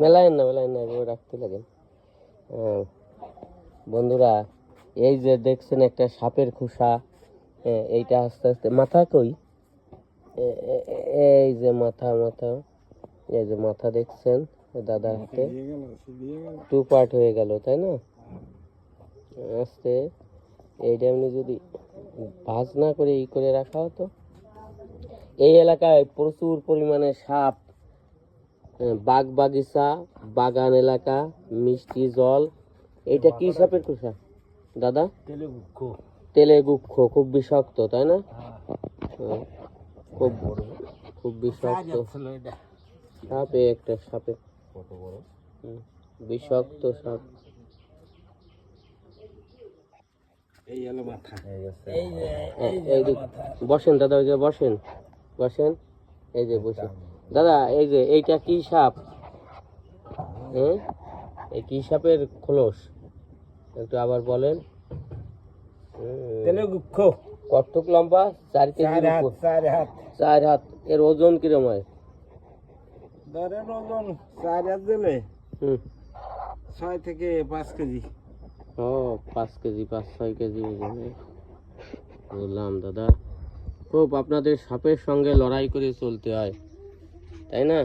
মেলায় না রাখতে লাগে। বন্ধুরা, এই যে দেখছেন একটা সাপের খোসা, এইটা আস্তে আস্তে মাথা কই, এই যে মাথা, এই যে মাথা দেখছেন দাদার হাতে, 2 পার্ট হয়ে গেল, তাই না? আস্তে এইটা এমনি যদি ভাজ না করে করে রাখা হতো। এই এলাকায় প্রচুর পরিমাণে সাপ, বাগ বাগিচা, বাগান এলাকা, মিষ্টি জল। এটা কি সাপের খোসা দাদা? তেলেগুক্ষ। খুব বিষাক্ত, তাই না? খুব বিষাক্ত সাপ। একটা সাপের বিষাক্ত সাপ। বসেন দাদা, ওই যে বসেন। এই যে বসে দাদা, এই যে এইটা কি সাপ? এই কি সাপের খোলস একটু আবার বলেন। কতটুক লম্বা? 4 কেজি। 4 হাত। এর ওজন কিরম হয়? ধরেন ওজন 4 হাত দিলে 6 থেকে 5 কেজি। 5 কেজি, 5-6 কেজি ওজন। বললাম দাদা, খুব আপনাদের সাপের সঙ্গে লড়াই করে চলতে হয়, তাই না?